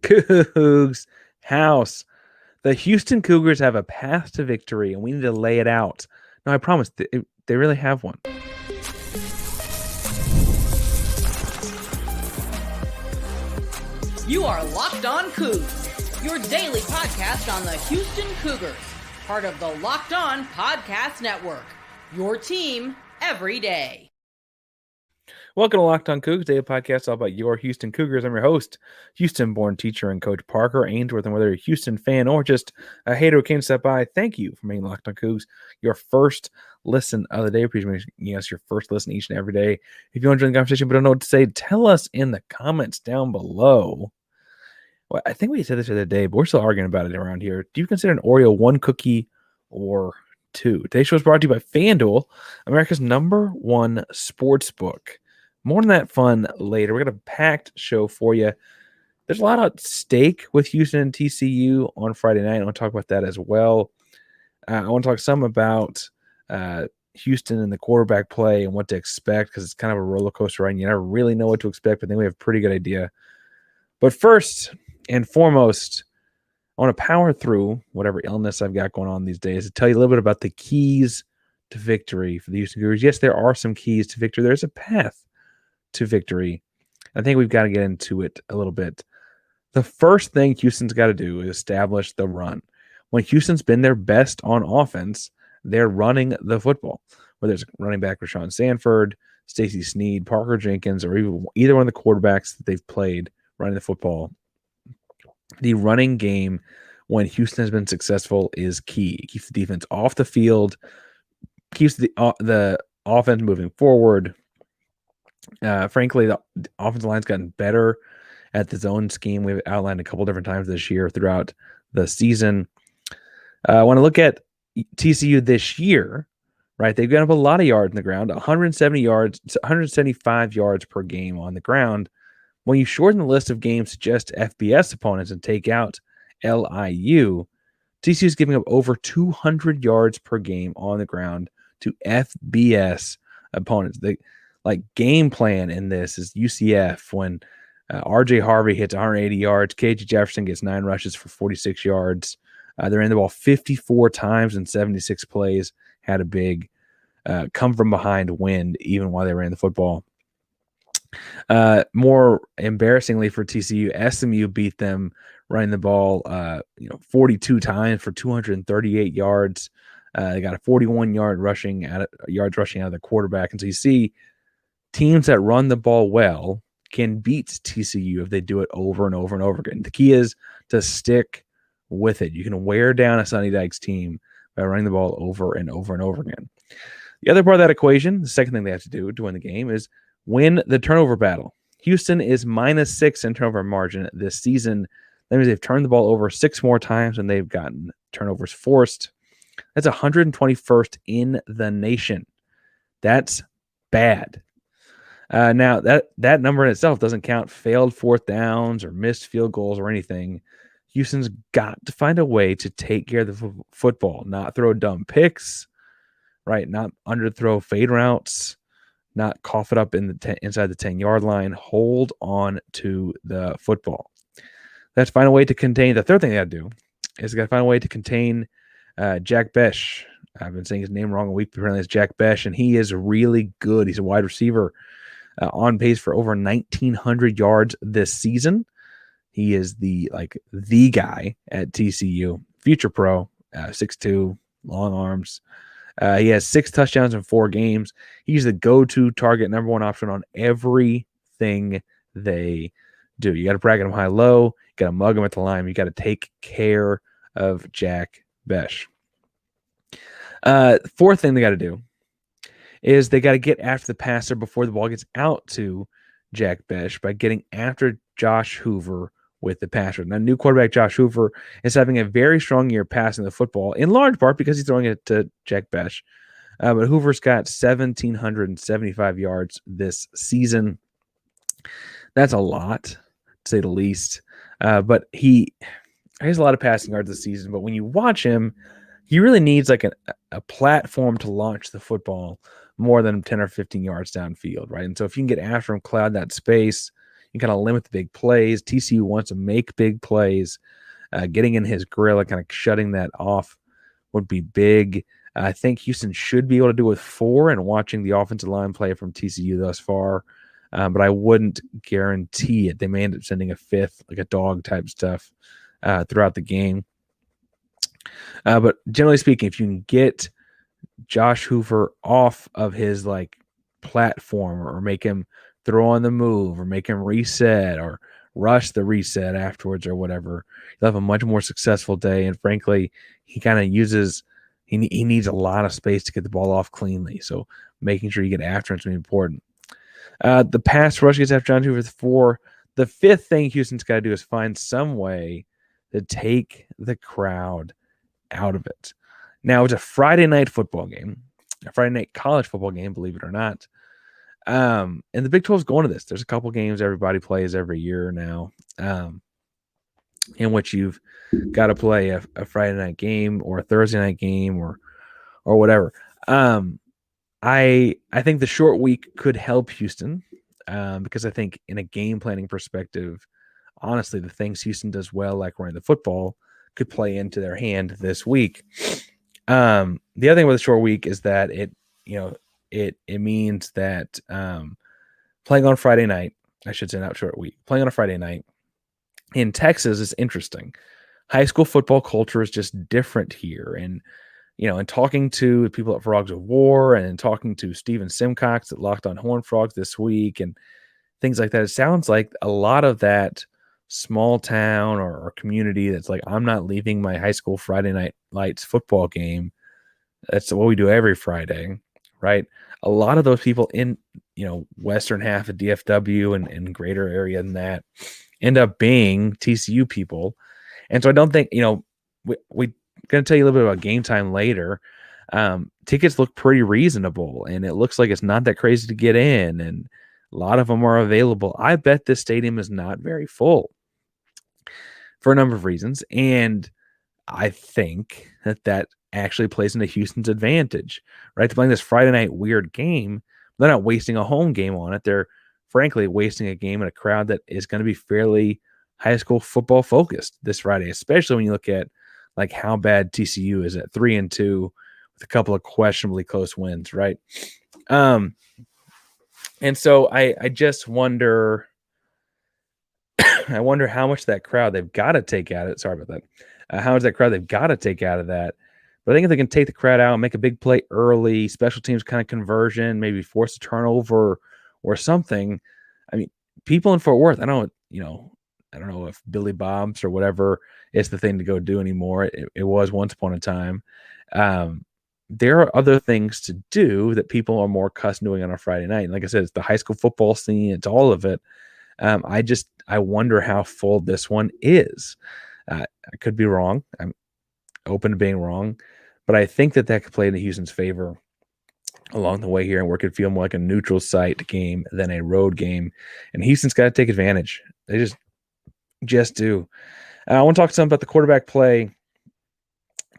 Coogs House. The Houston Cougars have a path to victory, and we need to lay it out. No, I promise, they really have one. You are Locked On Cougs, your daily podcast on the Houston Cougars, part of the Locked On Podcast Network, your team every day. Welcome to Locked On Cougs, daily podcast all about your Houston Cougars. I'm your host, Houston-born teacher and coach Parker Ainsworth, and whether you're a Houston fan or just a hater who came to step by, thank you for making Locked On Cougs your first listen of the day. Appreciate making us your first listen each and every day. If you want to join the conversation but don't know what to say, tell us in the comments down below. Well, I think we said this the other day, but we're still arguing about it around here. Do you consider an Oreo one cookie or two? Today's show is brought to you by FanDuel, America's #1 sports book. More on that fun later. We got a packed show for you. There's a lot at stake with Houston and TCU on Friday night. I want to talk about that as well. I want to talk some about Houston and the quarterback play and what to expect, because it's kind of a roller coaster ride and you never really know what to expect, but I think we have a pretty good idea. But first and foremost, I want to power through whatever illness I've got going on these days to tell you a little bit about the keys to victory for the Houston Cougars. Yes, there are some keys to victory. There's a path to victory. I think we've got to get into it a little bit. The first thing Houston's got to do is establish the run. When Houston's been their best on offense, they're running the football. Whether it's running back Rashawn Sanford, Stacey Sneed, Parker Jenkins, or even either one of the quarterbacks that they've played running the football, the running game, when Houston has been successful, is key. It keeps the defense off the field, keeps the offense moving forward. Frankly, the offensive line's gotten better at the zone scheme. We've outlined a couple different times this year throughout the season. I want to look at TCU this year, right? They've got up a lot of yards on the ground, 175 yards per game on the ground. When you shorten the list of games to just FBS opponents and take out LIU, TCU is giving up over 200 yards per game on the ground to FBS opponents. The game plan in this is UCF when RJ Harvey hits 180 yards, KJ Jefferson gets 9 rushes for 46 yards. They're in the ball 54 times in 76 plays, had a big come from behind win even while they ran the football. More embarrassingly for TCU, SMU beat them running the ball 42 times for 238 yards. They got a 41 yards rushing out of the quarterback. And so you see teams that run the ball well can beat TCU if they do it over and over and over again. The key is to stick with it. You can wear down a Sonny Dykes team by running the ball over and over and over again. The other part of that equation, the second thing they have to do to win the game, is win the turnover battle. Houston is -6 in turnover margin this season. That means they've turned the ball over 6 more times than they've gotten turnovers forced. That's 121st in the nation. That's bad. Now, that number in itself doesn't count failed fourth downs or missed field goals or anything. Houston's got to find a way to take care of the football, not throw dumb picks, right? Not underthrow fade routes, not cough it up inside the 10-yard line. Hold on to the football. Let's find a way to contain. The third thing they got to do is they got to find a way to contain Jack Bech. I've been saying his name wrong a week, but apparently it's Jack Bech, and he is really good. He's a wide receiver on pace for over 1,900 yards this season. He is the guy at TCU, future pro, 6'2", long arms. He has 6 touchdowns in 4 games. He's the go-to target, #1 option on everything they do. You got to bracket him high-low. You got to mug him at the line. You got to take care of Jack Bech. Fourth thing they got to do is they got to get after the passer before the ball gets out to Jack Bech by getting after Josh Hoover with the passer. Now, new quarterback Josh Hoover is having a very strong year passing the football, in large part because he's throwing it to Jack Bech. But Hoover's got 1,775 yards this season. That's a lot, to say the least. But he has a lot of passing yards this season. But when you watch him, he really needs like a platform to launch the football more than 10 or 15 yards downfield, right? And so if you can get after him, cloud that space, You kind of limit the big plays. TCU wants to make big plays. Getting in his grill and kind of shutting that off would be big. I think Houston should be able to do it with 4, and watching the offensive line play from TCU thus far, but I wouldn't guarantee it. They may end up sending a 5th, like a dog type stuff throughout the game. But generally speaking, if you can get Josh Hoover off of his like platform, or make him throw on the move, or make him reset, or rush the reset afterwards, or whatever, you'll have a much more successful day. And frankly, he kind of uses he needs a lot of space to get the ball off cleanly. So making sure you get after him is going to be important. The pass rush gets after John Hoover with 4. The 5th thing Houston's got to do is find some way to take the crowd out of it. Now, it's a Friday night football game, a Friday night college football game, believe it or not. And the Big 12 is going to this. There's a couple games everybody plays every year now, in which you've got to play a Friday night game or a Thursday night game or whatever. I think the short week could help Houston, because I think in a game planning perspective, honestly, the things Houston does well, like running the football, could play into their hand this week. The other thing with a short week is that it means that playing on Friday night, I should say not short week, playing on a Friday night in Texas is interesting. High school football culture is just different here. And, and talking to people at Frogs of War, and talking to Steven Simcox at Locked on Horned Frogs this week, and things like that, it sounds like a lot of that small town or community that's like, I'm not leaving my high school Friday night lights football game. That's what we do every Friday, right? A lot of those people in, western half of DFW and greater area than that end up being TCU people. And so I don't think, we're going to tell you a little bit about game time later. Tickets look pretty reasonable, and it looks like it's not that crazy to get in, and a lot of them are available. I bet this stadium is not very full for a number of reasons, and I think that actually plays into Houston's advantage, right? They're playing this Friday night weird game. They're not wasting a home game on it. They're frankly wasting a game in a crowd that is going to be fairly high school football focused this Friday, especially when you look at like how bad TCU is at 3-2 with a couple of questionably close wins, right? And so I just wonder, I wonder how much that crowd they've got to take out of it. Sorry about that. How much that crowd they've got to take out of that. But I think if they can take the crowd out and make a big play early, special teams kind of conversion, maybe force a turnover or something. I mean, people in Fort Worth, I don't know if Billy Bob's or whatever is the thing to go do anymore. It was once upon a time. There are other things to do that people are more accustomed to doing on a Friday night. And like I said, it's the high school football scene. It's all of it. I wonder how full this one is. I could be wrong. I'm open to being wrong, but I think that could play into Houston's favor along the way here, and where it could feel more like a neutral site game than a road game. And Houston's got to take advantage. They just do. I want to talk some about the quarterback play,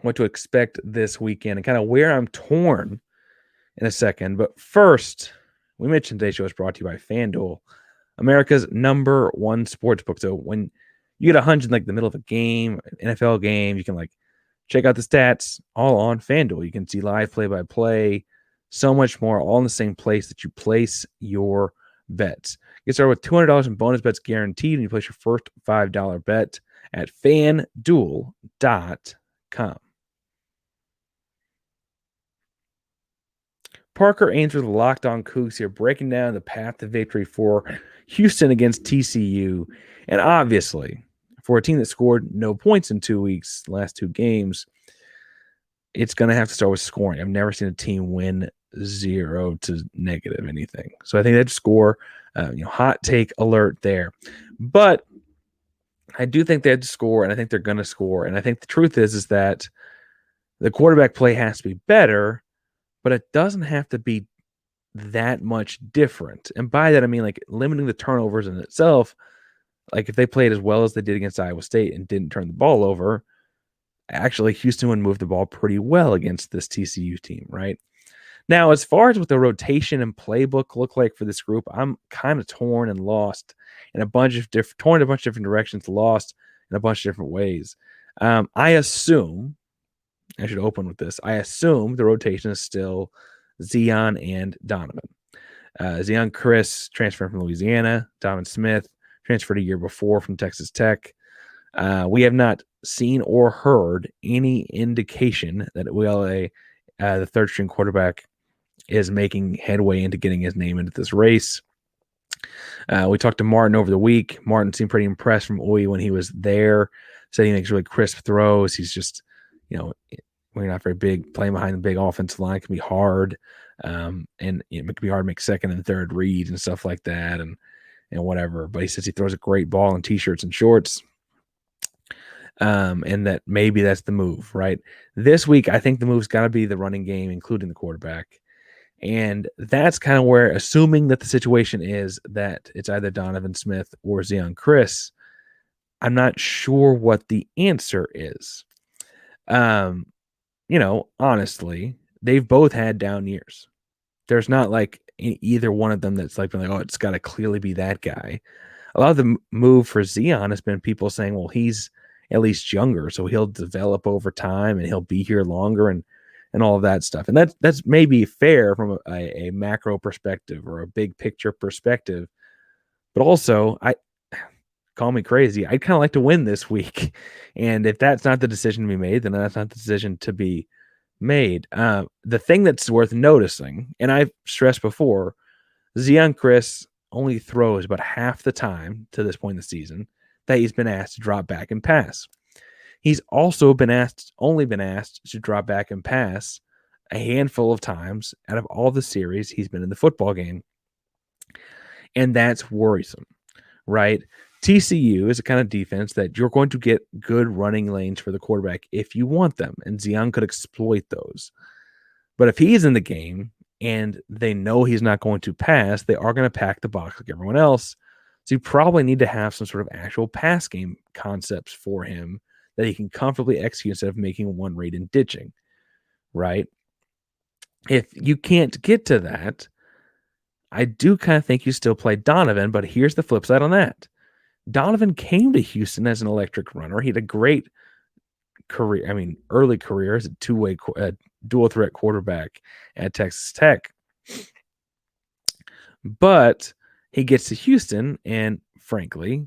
what to expect this weekend, and kind of where I'm torn in a second. But first, we mentioned today's show is brought to you by FanDuel, America's #1 sportsbook. So when you get 100 in like the middle of a game, an NFL game, you can like check out the stats all on FanDuel. You can see live play-by-play, so much more, all in the same place that you place your bets. Get started with $200 in bonus bets guaranteed when you place your first $5 bet at FanDuel.com. Parker Ainsworth, Locked On Cougs here, breaking down the path to victory for Houston against TCU. And obviously, for a team that scored no points in 2 weeks, last 2 games, it's going to have to start with scoring. I've never seen a team win 0 to negative anything. So I think they'd score. Hot take alert there. But I do think they had to score, and I think they're going to score. And I think the truth is that the quarterback play has to be better, but it doesn't have to be that much different. And by that, I mean like limiting the turnovers in itself. Like if they played as well as they did against Iowa State and didn't turn the ball over, actually Houston would move the ball pretty well against this TCU team, right? Now, as far as what the rotation and playbook look like for this group, I'm kind of torn and lost in a bunch of different directions, lost in a bunch of different ways. I assume I should open with this. I assume the rotation is still Zeon and Donovan. Zeon Chris transferred from Louisiana. Donovan Smith transferred a year before from Texas Tech. We have not seen or heard any indication that ULA, the third string quarterback, is making headway into getting his name into this race. We talked to Martin over the week. Martin seemed pretty impressed from Oye when he was there. Said he makes really crisp throws. He's just, when you're not very big, playing behind the big offensive line can be hard. And it can be hard to make second and third reads and stuff like that and whatever. But he says he throws a great ball in T-shirts and shorts. And that maybe that's the move, right? This week, I think the move's got to be the running game, including the quarterback. And that's kind of where, assuming that the situation is that it's either Donovan Smith or Zeon Chris, I'm not sure what the answer is. Honestly, they've both had down years. There's not like either one of them that's like, oh, it's got to clearly be that guy. A lot of the move for Zeon has been people saying, well, he's at least younger, so he'll develop over time and he'll be here longer and all of that stuff. And that's maybe fair from a macro perspective or a big picture perspective. But also, call me crazy, I'd kind of like to win this week. And if that's not the decision to be made, then that's not the decision to be made. The thing that's worth noticing, and I've stressed before, Zeon Chris only throws about half the time to this point in the season that he's been asked to drop back and pass. He's also only been asked to drop back and pass a handful of times out of all the series he's been in the football game. And that's worrisome, right? TCU is a kind of defense that you're going to get good running lanes for the quarterback if you want them, and Zeon could exploit those. But if he's in the game and they know he's not going to pass, they are going to pack the box like everyone else. So you probably need to have some sort of actual pass game concepts for him that he can comfortably execute instead of making one read and ditching, right? If you can't get to that, I do kind of think you still play Donovan, but here's the flip side on that. Donovan came to Houston as an electric runner. He had a great career, early career as a two-way dual threat quarterback at Texas Tech. But he gets to Houston, and frankly,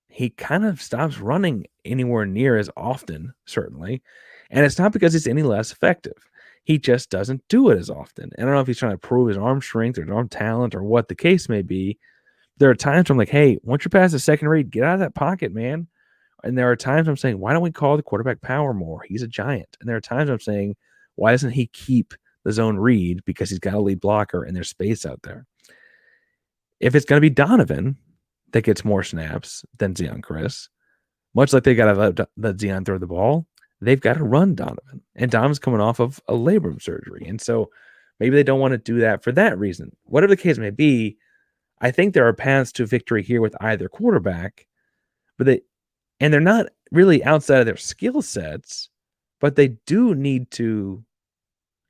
he kind of stops running anywhere near as often, certainly. And it's not because he's any less effective. He just doesn't do it as often. And I don't know if he's trying to prove his arm strength or his arm talent or what the case may be. There are times where I'm like, hey, once you're past the second read, get out of that pocket, man. And there are times I'm saying, why don't we call the quarterback power more? He's a giant. And there are times I'm saying, why doesn't he keep the zone read? Because he's got a lead blocker and there's space out there. If it's going to be Donovan that gets more snaps than Zeon Chris, much like they got to let Zeon throw the ball, they've got to run Donovan. And Donovan's coming off of a labrum surgery. And so maybe they don't want to do that for that reason. Whatever the case may be, I think there are paths to victory here with either quarterback, but they're not really outside of their skill sets, but they do need to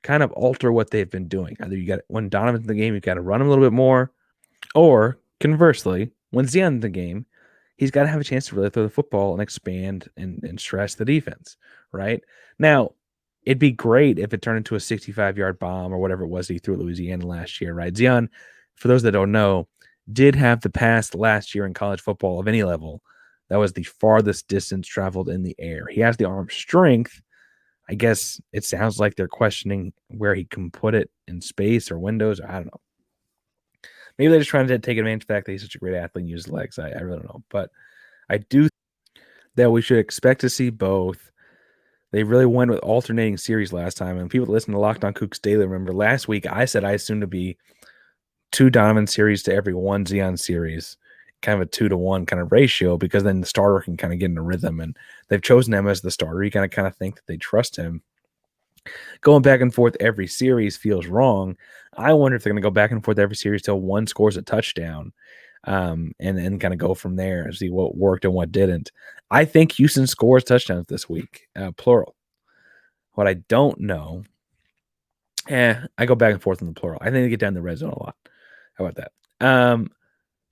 kind of alter what they've been doing. Either when Donovan's in the game, you've got to run him a little bit more, or conversely, when Zeon's in the game, he's got to have a chance to really throw the football and expand and stress the defense, right? Now, it'd be great if it turned into a 65-yard bomb or whatever it was he threw at Louisiana last year, right? Zeon, for those that don't know, did have the pass last year in college football of any level. That was the farthest distance traveled in the air. He has the arm strength. I guess it sounds like they're questioning where he can put it in space or windows. Or I don't know. Maybe they're just trying to take advantage of the fact that he's such a great athlete and use his legs. I really don't know. But I do think that we should expect to see both. They really went with alternating series last time. And people that listen to Locked On Coogs Daily remember last week I said I assumed to be 2 Donovan series to every 1 Zeon series, kind of a 2-to-1 kind of ratio, because then the starter can kind of get in a rhythm. And they've chosen him as the starter. You kind of think that they trust him. Going back and forth every series feels wrong. I wonder if they're going to go back and forth every series till one scores a touchdown, and then kind of go from there and see what worked and what didn't. I think Houston scores touchdowns this week, plural. What I don't know I go back and forth in the plural. I think they get down the red zone a lot. How about that?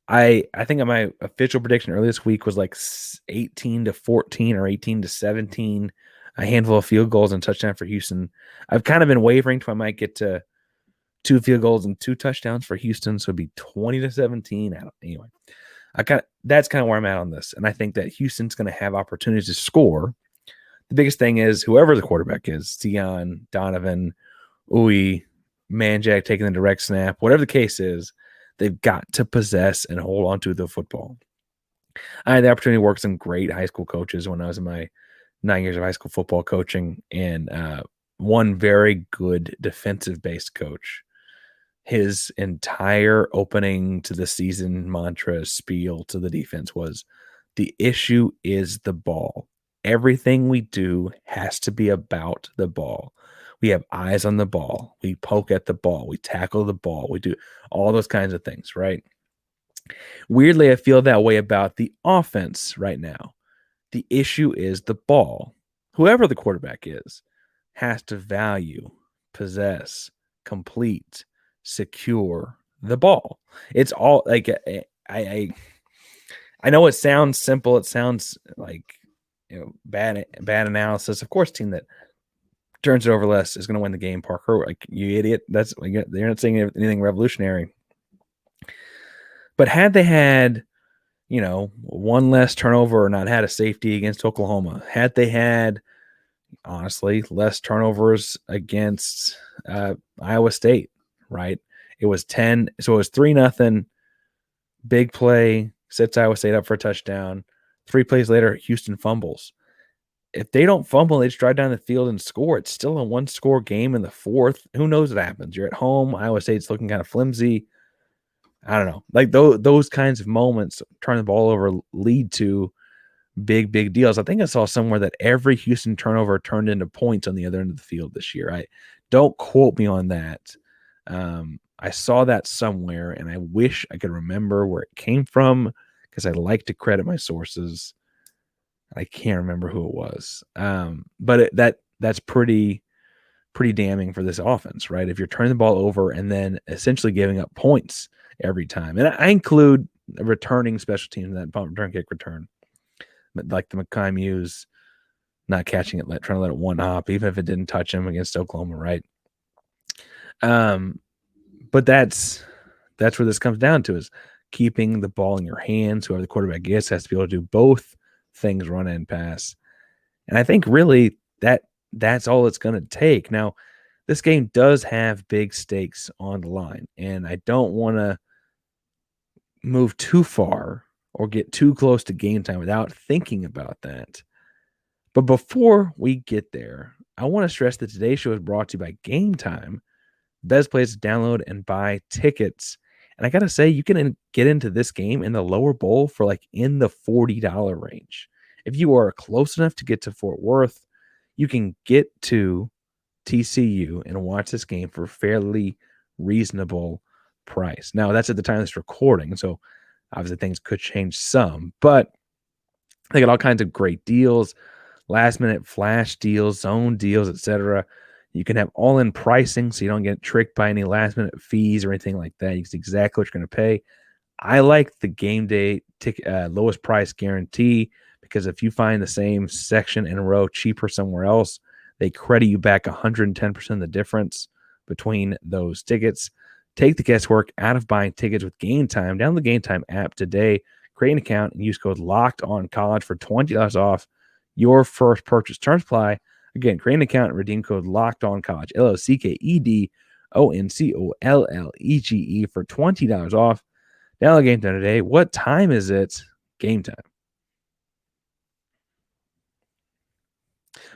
I think my official prediction earlier this week was like 18-14 or 18-17, a handful of field goals and touchdown for Houston. I've kind of been wavering to I might get to 2 field goals and 2 touchdowns for Houston, so it'd be 20-17. Anyway, that's kind of where I'm at on this, and I think that Houston's going to have opportunities to score. The biggest thing is whoever the quarterback is, Zeon, Donovan, Uwe, Manjack taking the direct snap, whatever the case is, they've got to possess and hold on to the football. I had the opportunity to work with some great high school coaches when I was in my 9 years of high school football coaching, and one very good defensive-based coach. His entire opening to the season mantra spiel to the defense was, the issue is the ball. Everything we do has to be about the ball. We have eyes on the ball. We poke at the ball. We tackle the ball. We do all those kinds of things, right? Weirdly, I feel that way about the offense right now. The issue is the ball. Whoever the quarterback is has to value, possess, complete, secure the ball. It's all like I know it sounds simple. It sounds like bad analysis. Of course, a team that turns it over less is going to win the game. Parker, like, you idiot. That's they're not saying anything revolutionary. But had they had, one less turnover or not had a safety against Oklahoma, had they had, honestly, less turnovers against Iowa State, right? It was 10, so it was 3-0, big play, sets Iowa State up for a touchdown. 3 plays later, Houston fumbles. If they don't fumble, they just drive down the field and score. It's still a 1-score game in the fourth. Who knows what happens? You're at home. Iowa State's looking kind of flimsy. I don't know. Like those kinds of moments, turning the ball over, lead to big deals. I think I saw somewhere that every Houston turnover turned into points on the other end of the field this year. I don't quote me on that. I saw that somewhere, and I wish I could remember where it came from because I like to credit my sources. I can't remember who it was. But that's pretty damning for this offense, right? If you're turning the ball over and then essentially giving up points every time. And I include returning special teams in that punt return kick return. But like the Makai Muse not catching it, trying to let it one hop, even if it didn't touch him against Oklahoma, right? But that's where this comes down to, is keeping the ball in your hands. Whoever the quarterback gets has to be able to do both things, run and pass. And I think really that's all it's going to take. Now, this game does have big stakes on the line, and I don't want to move too far or get too close to game time without thinking about that. But before we get there, I want to stress that today's show is brought to you by Game Time, best place to download and buy tickets. And I got to say, you can get into this game in the lower bowl for like in the $40 range. If you are close enough to get to Fort Worth, you can get to TCU and watch this game for a fairly reasonable price. Now, that's at the time of this recording, so obviously things could change some, but they got all kinds of great deals, last-minute flash deals, zone deals, etc. You can have all-in pricing, so you don't get tricked by any last-minute fees or anything like that. You see exactly what you're going to pay. I like the game day lowest price guarantee, because if you find the same section in a row cheaper somewhere else, they credit you back 110% of the difference between those tickets. Take the guesswork out of buying tickets with Game Time. Download the Game Time app today, create an account, and use code LOCKEDONCollege for $20 off your first purchase. Terms apply. Again, create an account and redeem code LOCKEDONCollege, LOCKEDONCOLLEGE for $20 off. Download Game Time today. What time is it? Game Time.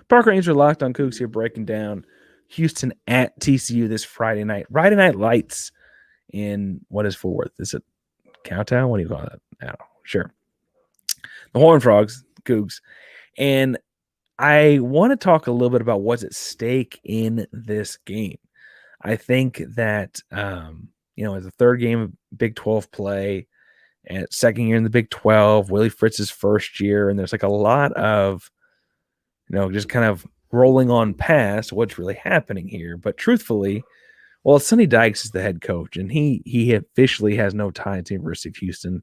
Parker Angel, Locked on Coogs here, breaking down Houston at TCU this Friday night. Friday night lights in what is Fort Worth? Is it Cowtown? What do you call that? I don't know. Sure. The Horned Frogs, Cougs. And I want to talk a little bit about what's at stake in this game. I think that, as a third game of Big 12 play and second year in the Big 12, Willie Fritz's first year, and there's like a lot of, just kind of rolling on past what's really happening here. But truthfully, well, Sonny Dykes is the head coach, and he officially has no ties to University of Houston,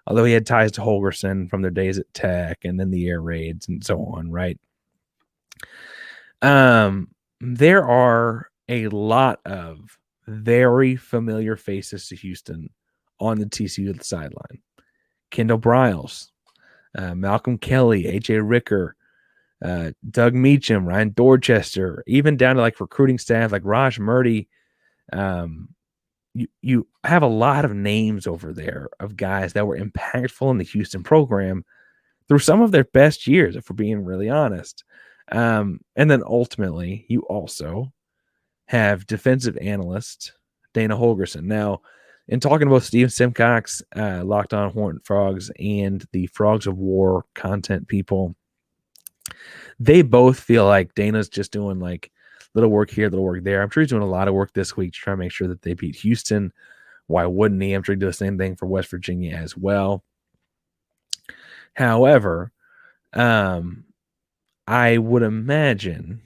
although he had ties to Holgorsen from their days at Tech and then the air raids and so on, right? There are a lot of very familiar faces to Houston on the TCU sideline. Kendall Briles, Malcolm Kelly, AJ Ricker, Doug Meacham, Ryan Dorchester, even down to like recruiting staff like Raj Murdy. You have a lot of names over there of guys that were impactful in the Houston program through some of their best years, if we're being really honest. And then ultimately, you also have defensive analyst Dana Holgorsen. Now, in talking about Steve Simcox, Locked On Horned Frogs, and the Frogs of War content people, they both feel like Dana's just doing like little work here, little work there. I'm sure he's doing a lot of work this week to try to make sure that they beat Houston. Why wouldn't he? I'm sure he'd do the same thing for West Virginia as well. However, I would imagine,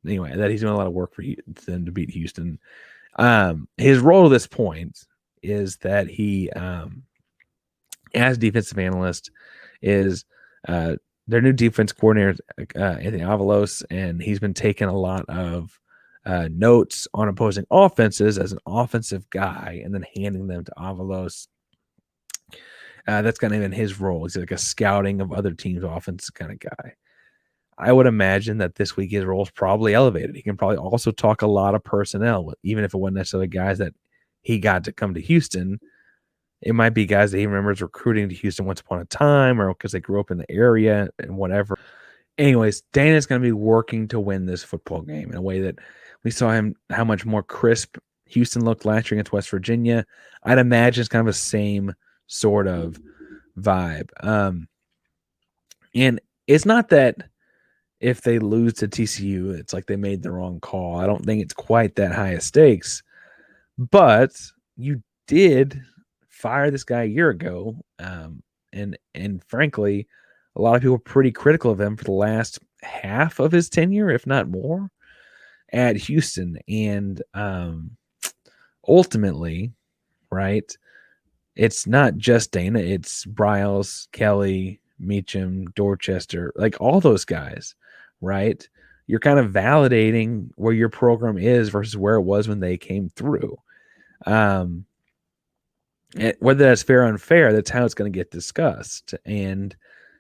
anyway, that he's doing a lot of work for them to beat Houston. His role at this point is that he, as defensive analyst, is their new defense coordinator, Anthony Avalos, and he's been taking a lot of notes on opposing offenses as an offensive guy and then handing them to Avalos. That's kind of been his role. He's like a scouting of other teams' offense kind of guy. I would imagine that this week his role is probably elevated. He can probably also talk a lot of personnel, even if it wasn't necessarily guys that he got to come to Houston. It might be guys that he remembers recruiting to Houston once upon a time or because they grew up in the area and whatever. Anyways, Dana's going to be working to win this football game in a way that we saw him, how much more crisp Houston looked last year against West Virginia. I'd imagine it's kind of the same sort of vibe. And it's not that if they lose to TCU, it's like they made the wrong call. I don't think it's quite that high of stakes. But you did fire this guy a year ago. And frankly, a lot of people are pretty critical of him for the last half of his tenure, if not more, at Houston. And ultimately, right, it's not just Dana. It's Briles, Kelly, Meacham, Dorchester, like all those guys, right? You're kind of validating where your program is versus where it was when they came through. Whether that's fair or unfair, that's how it's going to get discussed. And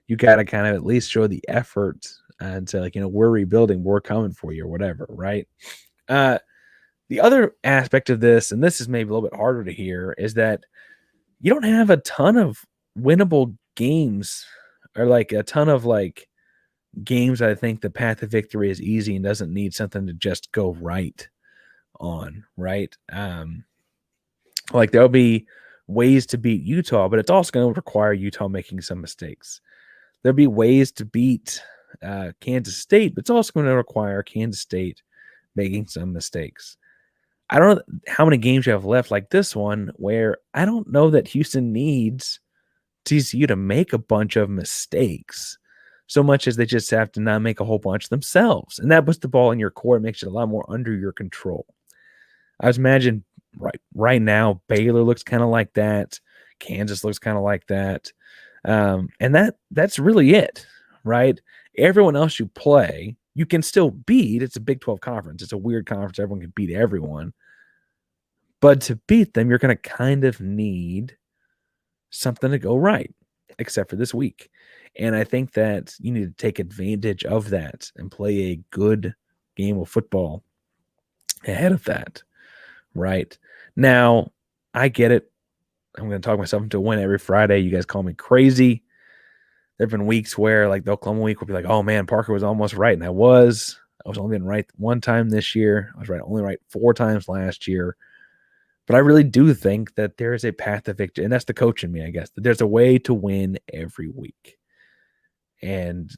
you got to kind of at least show the effort and say, like, we're rebuilding, we're coming for you or whatever, right? The other aspect of this, and this is maybe a little bit harder to hear, is that you don't have a ton of winnable games or like a ton of like games. I think the path to victory is easy and doesn't need something to just go right on, right? Like there'll be ways to beat Utah, but it's also going to require Utah making some mistakes. There'll be ways to beat Kansas State, but it's also going to require Kansas State making some mistakes. I don't know how many games you have left like this one where I don't know that Houston needs TCU to make a bunch of mistakes so much as they just have to not make a whole bunch themselves. And that puts the ball in your court, makes it a lot more under your control. I was imagining right now, Baylor looks kind of like that. Kansas looks kind of like that. And that's really it, right? Everyone else you play, you can still beat. It's a Big 12 conference. It's a weird conference. Everyone can beat everyone. But to beat them, you're going to kind of need something to go right, except for this week. And I think that you need to take advantage of that and play a good game of football ahead of that, right? Now, I get it. I'm going to talk myself into a win every Friday. You guys call me crazy. There have been weeks where, like, the Oklahoma week will be like, oh, man, Parker was almost right. And I was only been right one time this year. I was only right 4 times last year. But I really do think that there is a path to victory. And that's the coach in me, I guess. That there's a way to win every week. And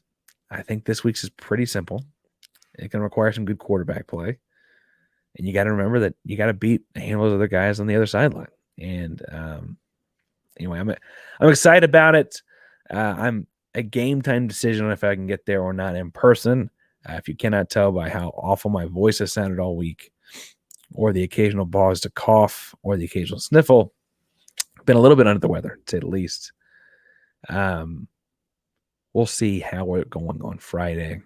I think this week's is pretty simple. It can require some good quarterback play. And you got to remember that you got to beat a handful of other guys on the other sideline. And anyway, I'm excited about it. I'm a game time decision if I can get there or not in person. If you cannot tell by how awful my voice has sounded all week, or the occasional pause to cough, or the occasional sniffle, I've been a little bit under the weather, to say the least. We'll see how we're going on Friday.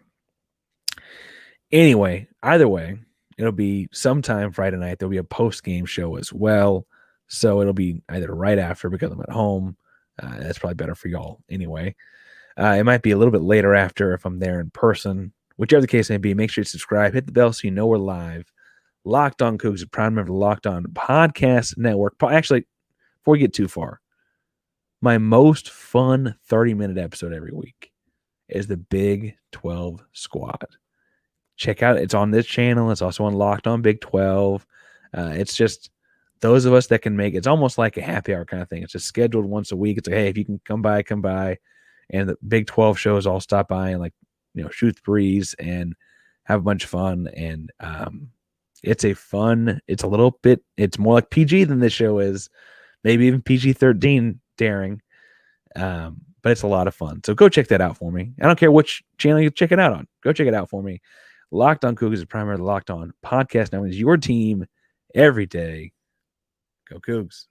Anyway, either way, it'll be sometime Friday night. There'll be a post-game show as well. So it'll be either right after because I'm at home. That's probably better for y'all anyway. It might be a little bit later after if I'm there in person. Whichever the case may be, make sure you subscribe, hit the bell so you know we're live. Locked On Coogs is a proud member of the Locked On Podcast Network. Actually, before we get too far, my most fun 30-minute episode every week is the Big 12 Squad. Check out, it's on this channel. It's also on Locked On Big 12. It's just those of us that can make it's almost like a happy hour kind of thing. It's just scheduled once a week. It's like, hey, if you can come by, come by. And the Big 12 shows all stop by and shoot the breeze and have a bunch of fun. And it's a little bit, it's more like PG than this show is, maybe even PG-13 daring. But it's a lot of fun. So go check that out for me. I don't care which channel you check it out on. Go check it out for me. Locked On Cougars is primarily Locked On Podcast. Now is your team every day. Go Cougs.